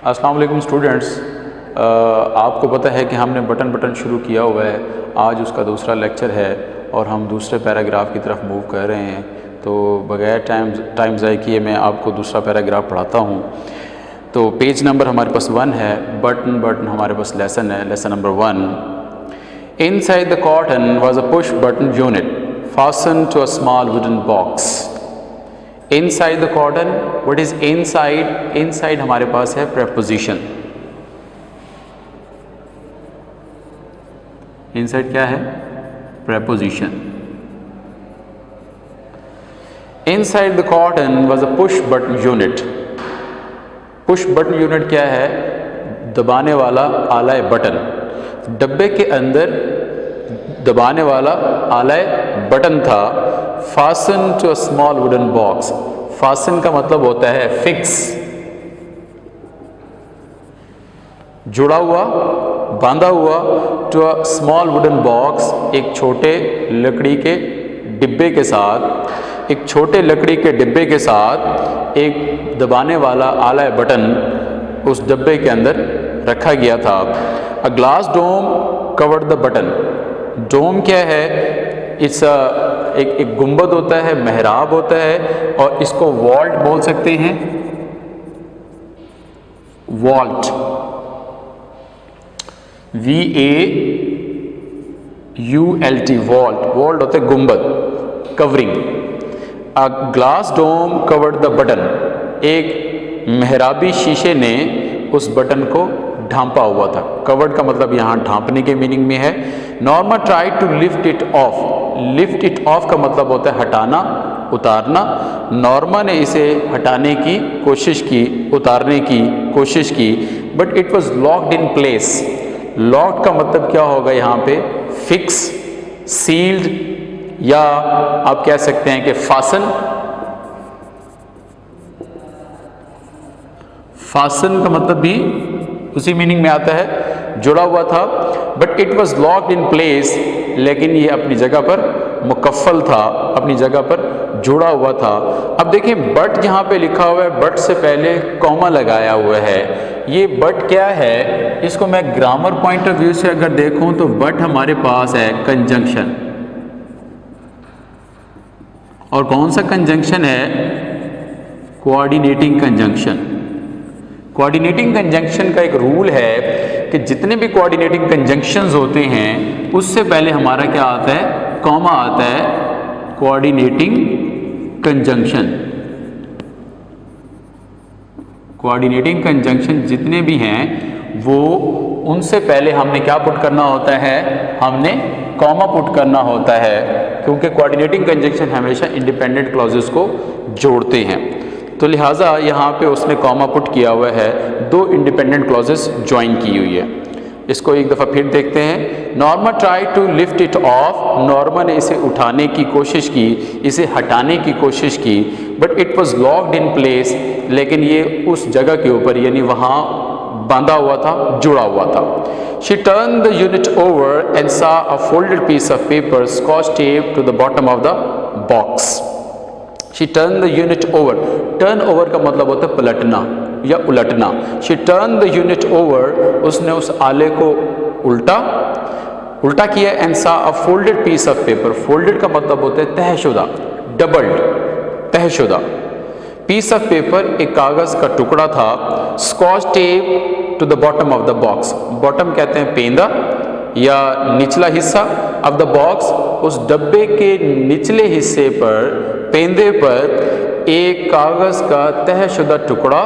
अस्सलाम वालेकुम स्टूडेंट्स। आपको पता है कि हमने बटन शुरू किया हुआ है। आज उसका दूसरा लेक्चर है और हम दूसरे पैराग्राफ की तरफ मूव कर रहे हैं। तो बगैर टाइम ज़ाय किए मैं आपको दूसरा पैराग्राफ पढ़ाता हूँ। तो पेज नंबर हमारे पास 1 है। बटन हमारे पास लेसन है, lesson number 1। Inside the cotton was a push button unit fastened to a small wooden box. Inside the cotton, what is inside? Inside हमारे पास है preposition. Inside क्या है? Preposition. Inside the cotton was a push button unit. Push button unit क्या है? दबाने वाला आला button. डब्बे के अंदर दबाने वाला आला बटन था। Fasten to a small wooden box. Fasten का मतलब होता है फिक्स, जुड़ा हुआ, बांधा हुआ। To a small wooden box, एक छोटे लकड़ी के डिब्बे के साथ, एक छोटे लकड़ी के डिब्बे के साथ एक दबाने वाला आला बटन उस डब्बे के अंदर रखा गया था। A glass dome covered the button. Dome क्या है? इस एक गुंबद होता है, मेहराब होता है, और इसको वॉल्ट बोल सकते हैं। Vault, VAULT, vault. वॉल्ट होता है गुंबद, covering. A glass dome covered the button. एक मेहराबी शीशे ने उस बटन को ढांपा हुआ था। कवर्ड का मतलब यहाँ ढांपने के मीनिंग में है। Norma try to lift it off. Lift it off का मतलब होता है हटाना, उतारना। नॉर्मा ने इसे हटाने की कोशिश की, उतारने की कोशिश की, but it was locked in place. Locked का मतलब क्या होगा यहाँ पे? फिक्स, सील्ड, या आप कह सकते हैं कि फासन। फासन का मतलब भी उसी मीनिंग में आता है, जुड़ा हुआ था। But it was locked in place, लेकिन ये अपनी जगह पर मुकफ्फल था, अपनी जगह पर जुड़ा हुआ था। अब देखिए, बट यहाँ पे लिखा हुआ है, बट से पहले कॉमा लगाया हुआ है। ये बट क्या है? इसको मैं ग्रामर पॉइंट ऑफ व्यू से अगर देखूं तो बट हमारे पास है कंजंक्शन। और कौन सा कंजंक्शन है? Coordinating conjunction. कोऑर्डिनेटिंग कंजंक्शन का एक रूल है कि जितने भी कोऑर्डिनेटिंग कंजंक्शंस होते हैं उससे पहले हमारा क्या आता है? कॉमा आता है। कोऑर्डिनेटिंग कंजंक्शन, कोऑर्डिनेटिंग कंजंक्शन जितने भी हैं वो, उनसे पहले हमने क्या पुट करना होता है? हमने कॉमा पुट करना होता है, क्योंकि कोऑर्डिनेटिंग कंजंक्शन हमेशा इंडिपेंडेंट क्लॉजेस को जोड़ते हैं। तो लिहाजा यहाँ पे उसने कॉमा पुट किया हुआ है, दो इंडिपेंडेंट क्लॉजेस ज्वाइन की हुई है। इसको एक दफ़ा फिर देखते हैं। Norma try to lift it off. Norma ने इसे उठाने की कोशिश की, इसे हटाने की कोशिश की, but it was locked in place, लेकिन ये उस जगह के ऊपर यानी वहाँ बांधा हुआ था, जुड़ा हुआ था। She turn the unit over and saw a folded piece of paper scotch tape to the bottom of the box. She turn the unit over. Turn over का मतलब होता है पलटना या उलटना। She turn the unit over, उसने उस आले को उल्टा किया। And saw a folded piece of paper. Folded का मतलब होता है तहशुदा, डबल्ड, तहशुदा। पीस ऑफ पेपर एक कागज का टुकड़ा था। Scotch tape to the bottom of the box. Bottom कहते हैं पेंदा या निचला हिस्सा। ऑफ द बॉक्स, उस डब्बे के निचले हिस्से पर, पेंदे पर एक कागज का तहशुदा टुकड़ा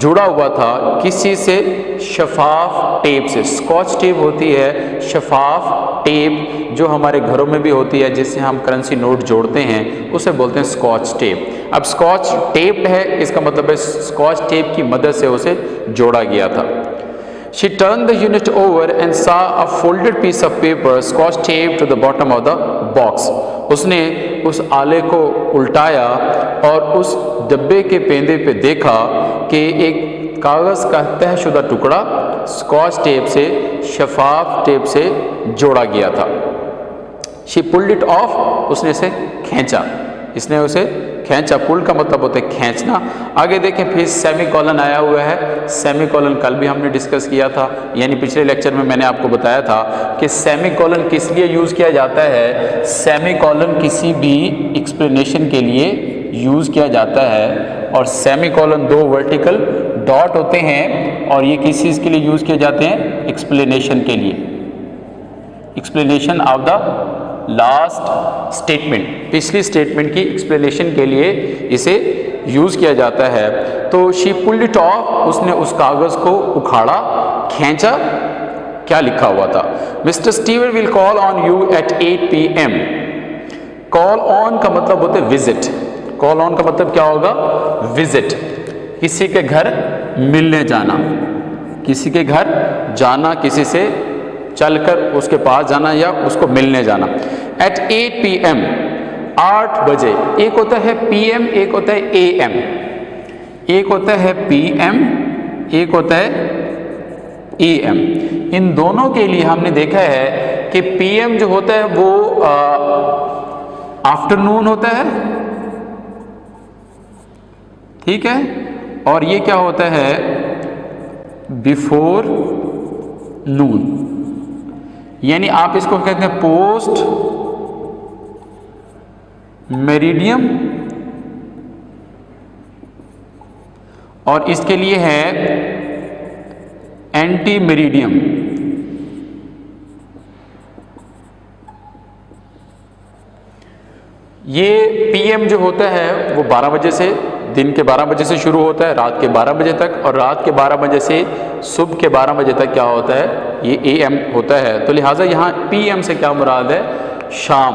जुड़ा हुआ था। किसी से? शफाफ टेप से। स्कॉच टेप होती है शफाफ टेप, जो हमारे घरों में भी होती है, जिससे हम करेंसी नोट जोड़ते हैं, उसे बोलते हैं स्कॉच टेप। अब स्कॉच टेप है, इसका मतलब है स्कॉच टेप की मदद से उसे जोड़ा गया था। She turned the unit over and saw a folded piece of paper scotch taped to the bottom of the box. उसने उस आले को उल्टाया और उस डब्बे के पेंदे पे देखा कि एक कागज़ का तहशुदा टुकड़ा स्कॉच टेप से, शफाफ टेप से जोड़ा गया था। She pulled it off, उसने इसे खींचा, इसने उसे खींचा, पुल का मतलब होता है खींचना। आगे देखें फिर सेमीकोलन आया हुआ है। सेमीकोलन कल भी हमने डिस्कस किया था, यानी पिछले लेक्चर में मैंने आपको बताया था कि सेमीकोलन किस लिए यूज़ किया जाता है। सेमीकोलन किसी भी एक्सप्लेनेशन के लिए यूज़ किया जाता है, और सेमीकोलन 2 वर्टिकल डॉट होते हैं, और ये किस चीज़ के लिए यूज़ किए जाते हैं, एक्सप्लेनेशन के लिए, explanation of the last statement, पिछली स्टेटमेंट की एक्सप्लेनेशन के लिए इसे यूज़ किया जाता है। तो शी पुल्ड इट ऑफ, उसने उस कागज़ को उखाड़ा, खींचा। क्या लिखा हुआ था, mister Steward will call on you at 8 PM। Call on का मतलब होता है विजिट। कॉल ऑन का मतलब क्या होगा, विजिट, किसी के घर मिलने जाना, किसी के घर जाना, किसी से चलकर उसके पास जाना या उसको मिलने जाना। एट 8 PM, 8 बजे। एक होता है PM, एक होता है AM। एक होता है PM, एक होता है AM। इन दोनों के लिए हमने देखा है कि PM जो होता है वो आफ्टरनून होता है, ठीक है, और ये क्या होता है, बिफोर नून, यानी आप इसको कहते हैं पोस्ट मेरिडियम, और इसके लिए है एंटी मेरिडियम। ये PM जो होता है वो 12 बजे से, दिन के 12 बजे से शुरू होता है रात के 12 बजे तक, और रात के 12 बजे से सुबह के 12 बजे तक क्या होता है, ये AM होता है। तो लिहाजा यहाँ PM से क्या मुराद है, शाम,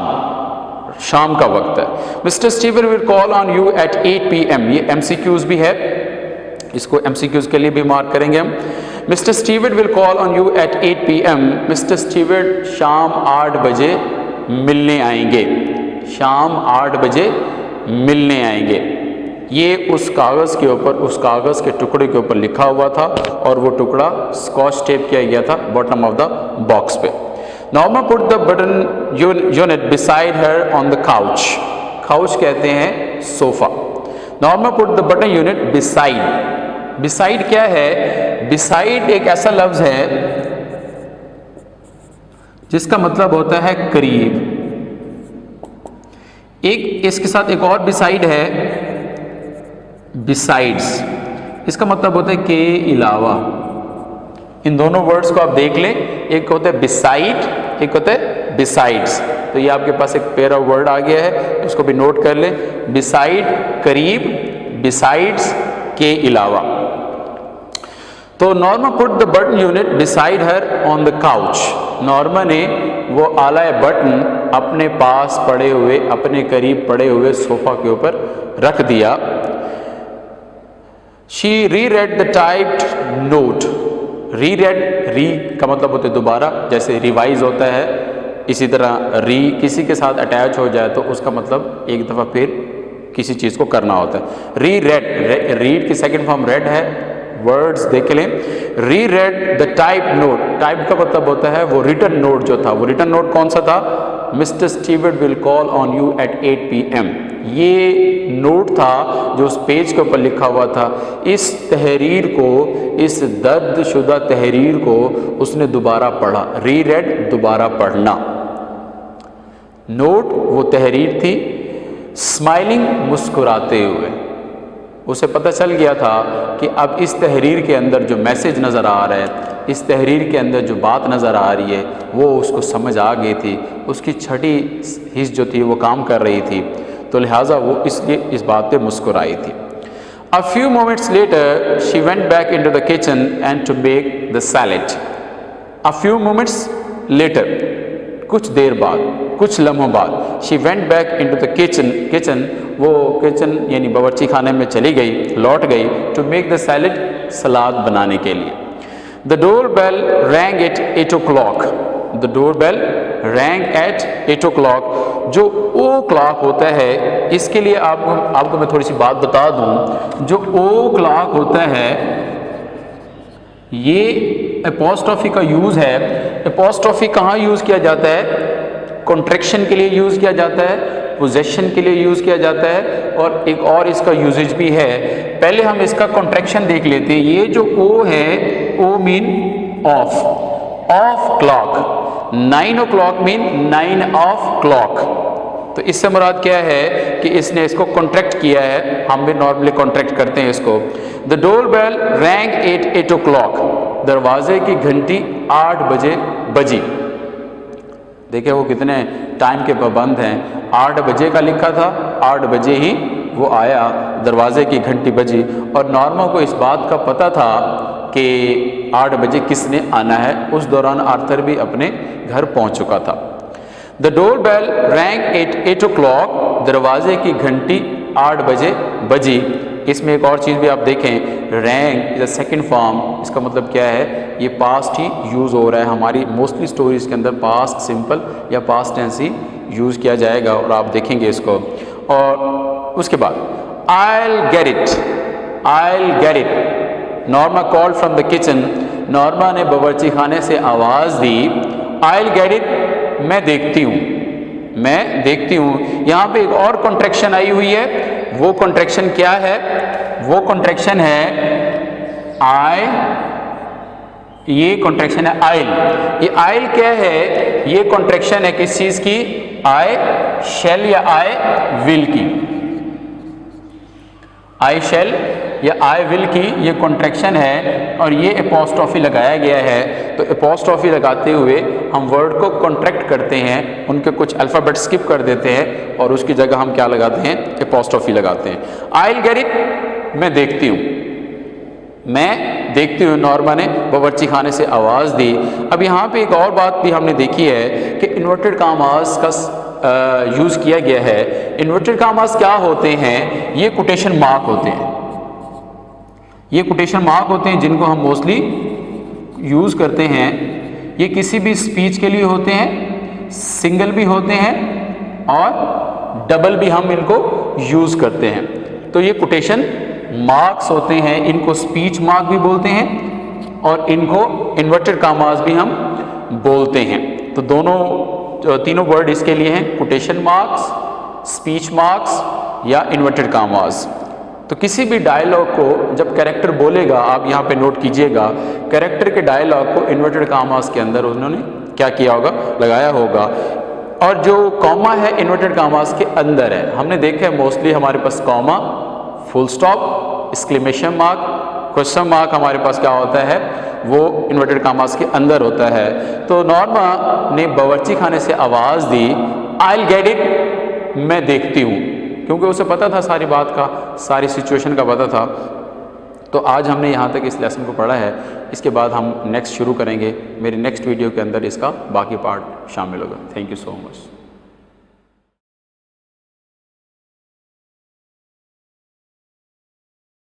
शाम का वक्त है। Mister Steward will call on you at 8 PM। ये MCQs भी है, इसको MCQs के लिए भी मार्क करेंगे हम। Mister Steward will call on you at 8 PM। Mister Steward शाम 8 बजे मिलने आएंगे, शाम 8 बजे मिलने आएंगे। ये उस कागज़ के ऊपर, उस कागज़ के टुकड़े के ऊपर लिखा हुआ था, और वो टुकड़ा स्कॉच टेप किया गया था बॉटम ऑफ द बॉक्स पे। Norma put the button unit beside her on the couch. Couch कहते हैं sofa. Norma put the button unit beside. Beside क्या है, बिसाइड एक ऐसा लफ्ज़ है जिसका मतलब होता है करीब। एक इसके साथ एक और बिसाइड है, बिसाइड्स, इसका मतलब होता है के अलावा। इन दोनों वर्ड्स को आप देख लें, एक होता है बिसाइड, एक होता है बिसाइड्स। तो ये आपके पास एक पेयर ऑफ वर्ड आ गया है, इसको भी नोट कर लें। बिसाइड करीब, बिसाइड्स के अलावा। तो Norma put the button unit beside her on the couch. Norma ने वो आला बटन अपने पास पड़े हुए, अपने करीब पड़े हुए सोफा के ऊपर रख दिया। She reread the typed note. Reread, री का मतलब होता है दोबारा, जैसे रिवाइज होता है, इसी तरह री किसी के साथ अटैच हो जाए तो उसका मतलब एक दफ़ा फिर किसी चीज़ को करना होता है। रीरेड, रीड की सेकंड फॉर्म रेड है, वर्ड्स देख लें। रीरेड द टाइप नोट। टाइप का मतलब होता है वो रिटन नोट जो था। वो रिटन नोट कौन सा था, mister Stewart will call on you at 8 PM। ये नोट था जो उस पेज के ऊपर लिखा हुआ था। इस तहरीर को, इस दर्द शुदा तहरीर को उसने दोबारा पढ़ा। रीरेड, दोबारा पढ़ना। नोट वो तहरीर थी, स्माइलिंग, मुस्कुराते हुए। उसे पता चल गया था कि अब इस तहरीर के अंदर जो मैसेज नज़र आ रहा है, इस तहरीर के अंदर जो बात नज़र आ रही है, वो उसको समझ आ गई थी। उसकी छठी हिस्स जो थी वो काम कर रही थी, तो लिहाजा वो इसलिए इस बात पे मुस्कुराई थी। A few moments later, she went back into the kitchen and to make the salad. A few moments later, कुछ देर बाद, कुछ लम्हों बाद, she went back into the kitchen, वो किचन यानी बावर्ची खाने में चली गई, लौट गई, to make the salad, सलाद बनाने के लिए। The doorbell rang at 8 o'clock. The doorbell rang at 8 o'clock. जो ओ क्लॉक होता है, इसके लिए आपको मैं थोड़ी सी बात बता दूं। जो ओ क्लॉक होता है, ये एपोस्ट्रोफी का यूज़ है। एपोस्ट्रोफी कहाँ यूज़ किया जाता है, कॉन्ट्रैक्शन के लिए यूज़ किया जाता है, पोजेशन के लिए यूज़ किया जाता है और एक और इसका यूजेज भी है। पहले हम इसका कॉन्ट्रैक्शन देख लेते हैं। ये जो ओ है, o mean of, of clock. 9 o'clock mean 9 of clock. तो इससे मुराद क्या है कि इसने इसको कॉन्ट्रैक्ट किया है, हम भी नॉर्मली कॉन्ट्रैक्ट करते हैं इसको। The door bell rang at 8 o'clock, दरवाजे की घंटी 8 बजे बजी। देखिए वो कितने टाइम के पाबंद हैं। 8 बजे का लिखा था, 8 बजे ही वो आया, दरवाजे की घंटी बजी। और नॉर्मा को इस बात का पता था कि 8 बजे किसने आना है, उस दौरान आर्थर भी अपने घर पहुंच चुका था। The door bell rang at 8 o'clock, दरवाजे की घंटी 8 बजे बजी। इसमें एक और चीज़ भी आप देखें, wrong is a second form. इसका मतलब क्या है, ये पास्ट ही यूज़ हो रहा है। हमारी मोस्टली स्टोरीज के अंदर पास्ट सिंपल या पास्ट टेंस ही यूज़ किया जाएगा और आप देखेंगे इसको। और उसके बाद I'll get it, I'll get it। Norma called from the kitchen, Norma ने बावर्ची खाने से आवाज़ दी। I'll get it, मैं देखती हूँ, मैं देखती हूँ। यहाँ पे एक और कॉन्ट्रैक्शन आई हुई है। वो कॉन्ट्रैक्शन क्या है, वो कॉन्ट्रैक्शन है आई, ये कॉन्ट्रैक्शन है आइल। ये आइल क्या है, ये कॉन्ट्रैक्शन है किस चीज़ की, आई शैल या आई विल की। आई शैल या आई विल की ये कॉन्ट्रैक्शन है और ये एपोस्ट्रोफी लगाया गया है। तो एपोस्ट्रोफी लगाते हुए हम वर्ड को कॉन्ट्रैक्ट करते हैं, उनके कुछ अल्फ़ाबेट स्किप कर देते हैं और उसकी जगह हम क्या लगाते हैं, एपोस्ट्रोफी लगाते हैं। आई विल गेट इट, मैं देखती हूँ, मैं देखती हूँ, नॉर्मा ने बावर्ची खाने से आवाज़ दी। अब यहाँ पे एक और बात भी हमने देखी है कि इन्वर्टेड कामास का यूज़ किया गया है। इन्वर्टेड कामास क्या होते हैं, ये कोटेशन मार्क होते हैं। ये कोटेशन मार्क होते हैं जिनको हम मोस्टली यूज़ करते हैं। ये किसी भी स्पीच के लिए होते हैं, सिंगल भी होते हैं और डबल भी हम इनको यूज़ करते हैं। तो ये कोटेशन मार्क्स होते हैं, इनको स्पीच मार्क भी बोलते हैं और इनको इन्वर्टेड कामास भी हम बोलते हैं। तो दोनों तीनों वर्ड इसके लिए हैं, कोटेशन मार्क्स, स्पीच मार्क्स या इन्वर्टेड कामास। तो किसी भी डायलॉग को जब कैरेक्टर बोलेगा, आप यहाँ पे नोट कीजिएगा, कैरेक्टर के डायलॉग को इन्वर्टेड कामास के अंदर उन्होंने क्या किया होगा, लगाया होगा। और जो कॉमा है इन्वर्टेड कामास के अंदर है। हमने देखा है मोस्टली हमारे पास comma, full stop, exclamation mark, question mark हमारे पास क्या होता है, वो इन्वर्टेड कामास के अंदर होता है। तो नॉर्मा ने बावर्ची खाने से आवाज़ दी, आई विल गेट इट, मैं देखती हूँ, क्योंकि उसे पता था सारी बात का, सारी सिचुएशन का पता था। तो आज हमने यहाँ तक इस लेसन को पढ़ा है। इसके बाद हम नेक्स्ट शुरू करेंगे। मेरी नेक्स्ट वीडियो के अंदर इसका बाकी पार्ट शामिल होगा। Thank you so much.